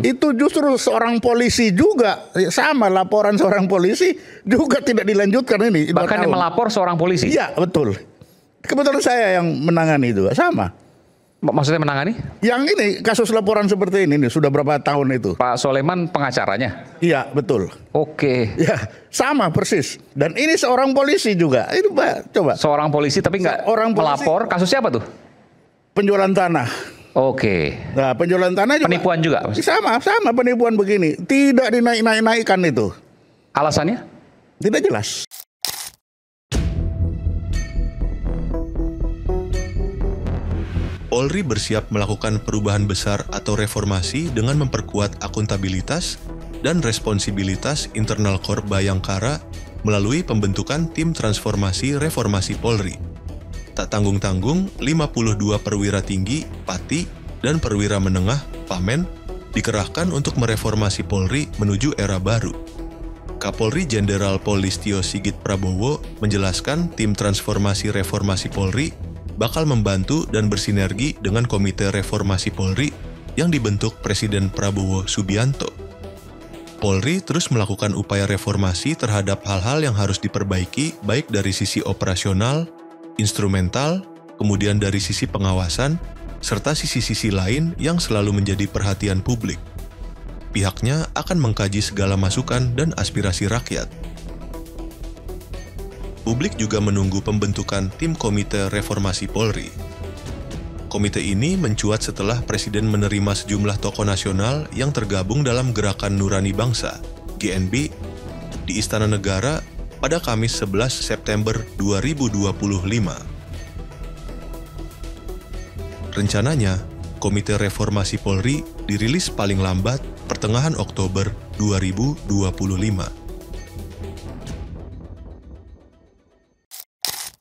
Itu justru seorang polisi juga sama, laporan seorang polisi juga tidak dilanjutkan ini. Bahkan yang melapor seorang polisi? Iya, betul. Kebetulan saya yang menangani itu, sama. Maksudnya menangani? Yang ini kasus laporan seperti ini sudah berapa tahun itu? Pak Soleman pengacaranya? Iya, betul. Oke. Ya, sama persis. Dan ini seorang polisi juga. Itu Pak, coba. Seorang polisi tapi nggak melapor. Kasusnya apa tuh? Penjualan tanah. Oke. Nah, penjualan tanah juga. Penipuan juga? Sama penipuan begini. Tidak dinaik-naikkan itu. Alasannya? Tidak jelas. Polri bersiap melakukan perubahan besar atau reformasi dengan memperkuat akuntabilitas dan responsibilitas internal Korps Bayangkara melalui pembentukan Tim Transformasi Reformasi Polri. Tak tanggung-tanggung, 52 perwira tinggi, Pati, dan perwira menengah, Pamen, dikerahkan untuk mereformasi Polri menuju era baru. Kapolri Jenderal Polistio Sigit Prabowo menjelaskan Tim Transformasi Reformasi Polri bakal membantu dan bersinergi dengan Komite Reformasi Polri yang dibentuk Presiden Prabowo Subianto. Polri terus melakukan upaya reformasi terhadap hal-hal yang harus diperbaiki baik dari sisi operasional, instrumental, kemudian dari sisi pengawasan, serta sisi-sisi lain yang selalu menjadi perhatian publik. Pihaknya akan mengkaji segala masukan dan aspirasi rakyat. Publik juga menunggu pembentukan Tim Komite Reformasi Polri. Komite ini mencuat setelah Presiden menerima sejumlah tokoh nasional yang tergabung dalam Gerakan Nurani Bangsa, GNB, di Istana Negara pada Kamis 11 September 2025. Rencananya, Komite Reformasi Polri dirilis paling lambat pertengahan Oktober 2025.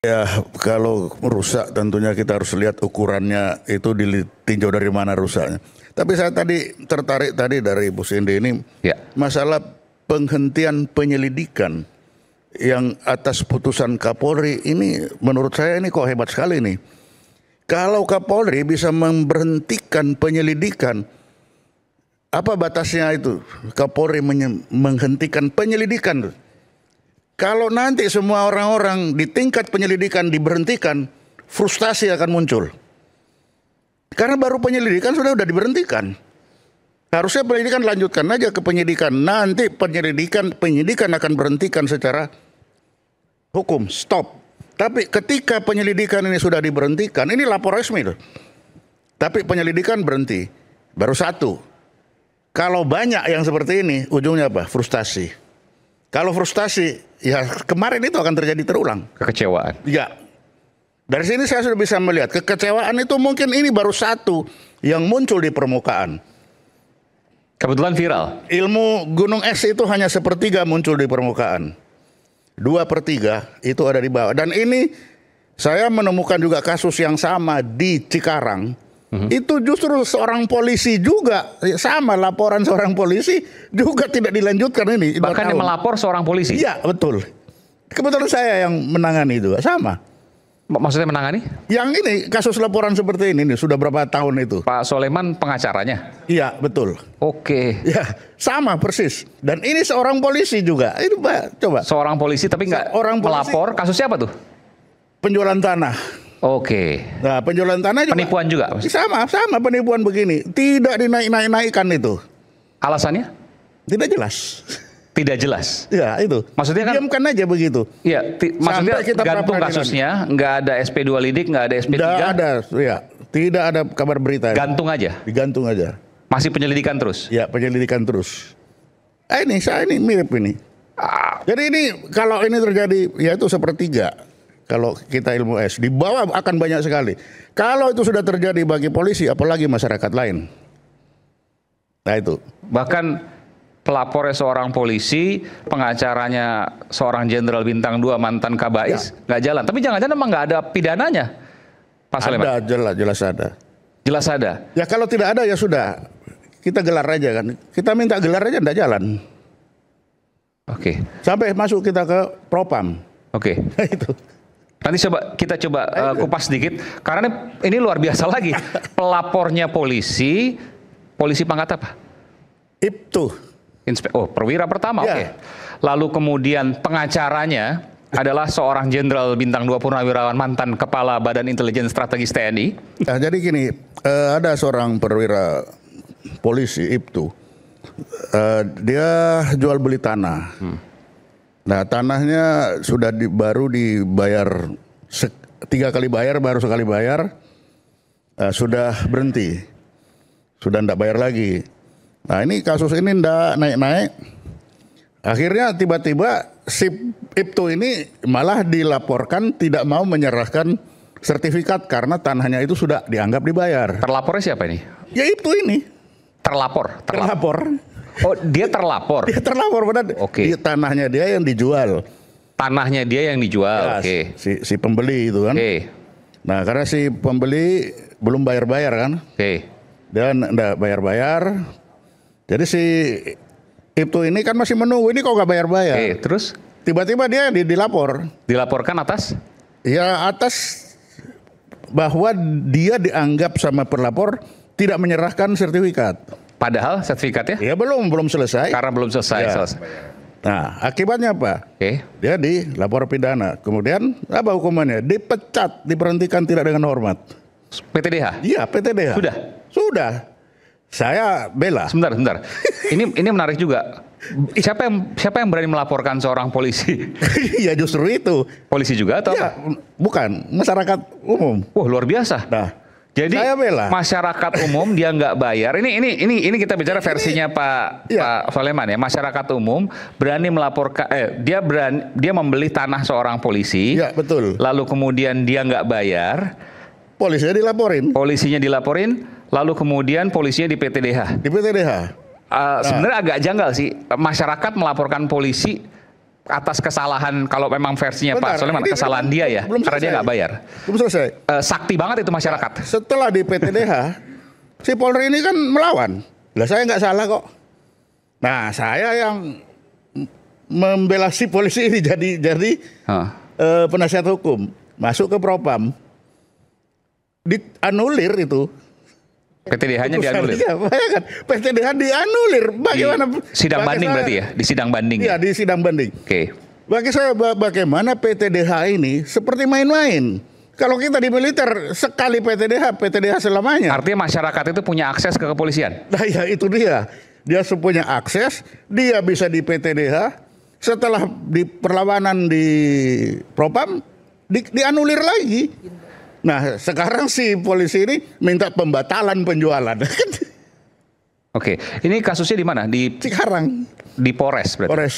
Ya, kalau rusak tentunya kita harus lihat ukurannya itu ditinjau dari mana rusaknya. Tapi saya tadi tertarik dari Bu Cindy ini masalah penghentian penyelidikan yang atas putusan Kapolri ini, menurut saya ini kok hebat sekali nih. Kalau Kapolri bisa memberhentikan penyelidikan, apa batasnya itu? Kapolri menghentikan penyelidikan. Kalau nanti semua orang-orang di tingkat penyelidikan diberhentikan, frustasi akan muncul. Karena baru penyelidikan sudah diberhentikan. Harusnya penyelidikan lanjutkan aja ke penyidikan. Nanti penyidikan akan berhentikan secara hukum, stop. Tapi ketika penyelidikan ini sudah diberhentikan, ini lapor resmi loh. Tapi penyelidikan berhenti, baru satu. Kalau banyak yang seperti ini, ujungnya apa? Frustasi. Kalau frustasi, ya kemarin itu akan terjadi terulang. Kekecewaan. Ya. Dari sini saya sudah bisa melihat kekecewaan itu mungkin ini baru satu yang muncul di permukaan. Kebetulan viral. Ilmu gunung es itu hanya sepertiga muncul di permukaan. 2/3 itu ada di bawah. Dan ini saya menemukan juga kasus yang sama di Cikarang. Itu justru seorang polisi juga, sama, laporan seorang polisi juga tidak dilanjutkan ini. Bahkan yang melapor seorang polisi? Iya, betul. Kebetulan saya yang menangani itu, sama. Maksudnya menangani? Yang ini kasus laporan seperti ini sudah berapa tahun itu? Pak Soleman pengacaranya? Iya, betul. Oke. Ya, sama persis. Dan ini seorang polisi juga. Itu Pak, coba. Seorang polisi tapi nggak melapor. Kasusnya apa tuh? Penjualan tanah. Oke. Nah, penjualan tanah juga. Penipuan juga? Sama penipuan begini. Tidak dinaik-naikkan itu. Alasannya? Tidak jelas. Tidak jelas? Ya, itu. Maksudnya kan? Diamkan aja begitu. Iya, maksudnya gantung kasusnya, nggak ada SP2 lidik, nggak ada SP3? Nggak ada, ya. Tidak ada kabar berita. Gantung aja? Digantung aja. Masih penyelidikan terus? Ya, penyelidikan terus. Saya ini mirip ini. Jadi ini, kalau ini terjadi, ya itu sepertiga. Kalau kita ilmu es, di bawah akan banyak sekali. Kalau itu sudah terjadi bagi polisi, apalagi masyarakat lain. Nah itu. Bahkan pelapornya seorang polisi, pengacaranya seorang jenderal bintang 2 mantan Kabais, nggak jalan. Tapi jangan-jangan emang nggak ada pidananya, Pak Soleman? Ada, jelas ada. Jelas ada? Ya kalau tidak ada ya sudah, kita gelar aja kan. Kita minta gelar aja nggak jalan. Oke. Sampai masuk kita ke Propam. Oke. Itu. Nanti kita coba kupas sedikit, karena ini luar biasa lagi. Pelapornya polisi pangkat apa? IPTU. Perwira pertama, Ya. oke. Lalu kemudian pengacaranya adalah seorang Jenderal Bintang 2 Purnawirawan mantan Kepala Badan Intelijen Strategis TNI. Nah, jadi gini, ada seorang perwira polisi IPTU. Dia jual beli tanah. Nah, tanahnya sudah baru dibayar 3 kali bayar, baru sekali bayar, sudah berhenti, sudah tidak bayar lagi. Nah, ini kasus ini tidak naik-naik. Akhirnya tiba-tiba si IPTU ini malah dilaporkan tidak mau menyerahkan sertifikat karena tanahnya itu sudah dianggap dibayar. Terlapornya siapa ini? Ya IPTU ini. Terlapor. Oh, dia terlapor. Dia terlapor benar. Oke. Tanahnya dia yang dijual. Tanahnya dia yang dijual. Ya, Oke. Si pembeli itu kan. Oke. Nah, karena si pembeli belum bayar-bayar kan. Oke. Dan enggak bayar-bayar. Jadi si IPTU ini kan masih menunggu, ini kok nggak bayar-bayar. Oke, terus Tiba-tiba dia dilapor. dilaporkan atas Ya atas bahwa dia dianggap sama pelapor tidak menyerahkan sertifikat. padahal sertifikatnya Ya belum selesai. karena belum selesai. Ya. Nah, akibatnya apa? Oke. Dia dilapor pidana. Kemudian apa hukumannya? Dipecat, diberhentikan tidak dengan hormat. PTDH. Iya, PTDH. Sudah. Saya bela. Sebentar. Ini menarik juga. Siapa yang berani melaporkan seorang polisi? Ya justru itu. Polisi juga atau Ya, apa? bukan masyarakat umum. Wah, luar biasa. Nah, Jadi saya bela. masyarakat umum dia nggak bayar. Ini kita bicara versinya Pak Iya. Soleman ya. Masyarakat umum berani melaporkan, dia membeli tanah seorang polisi. Iya, betul. Lalu kemudian dia nggak bayar, Polisinya dilaporin polisinya dilaporin, lalu kemudian polisinya di PTDH. di PTDH. Sebenarnya agak janggal sih masyarakat melaporkan polisi atas kesalahan, kalau memang versinya Pak Bentar, Soleman ini kesalahan dia ya, belum karena dia selesai. nggak bayar. Belum selesai. Sakti banget itu masyarakat. Setelah di PTDH, si Polri ini kan melawan. Lah saya nggak salah kok. Nah, saya yang membela si polisi ini jadi penasihat hukum, masuk ke Propam, dianulir itu. PTDH-nya dianulir. Iya, kan PTDH dianulir. Bagaimana? Sidang banding berarti ya? Di sidang banding. Iya, di sidang banding. Oke. Bagi saya bagaimana PTDH ini seperti main-main. Kalau kita di militer sekali PTDH selamanya. Artinya masyarakat itu punya akses ke kepolisian. Nah ya itu dia. Dia punya akses, dia bisa di PTDH, setelah di perlawanan di Propam, dianulir lagi. Nah sekarang si polisi ini minta pembatalan penjualan. Oke, ini kasusnya di mana? Di Cikarang. Di Polres berarti. Polres.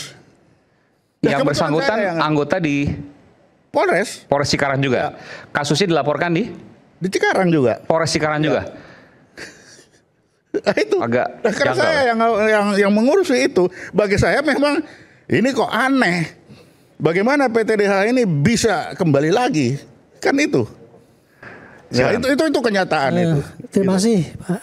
Yang bersangkutan anggota di Polres. Polres Cikarang juga. Kasusnya dilaporkan di Cikarang juga. Polres Cikarang juga. Nah, itu. Agak Nah, karena janggal. saya yang mengurus itu, bagi saya memang ini kok aneh. Bagaimana PTDH ini bisa kembali lagi? Kan itu. Ya, itu kenyataan itu. Terima kasih, Pak.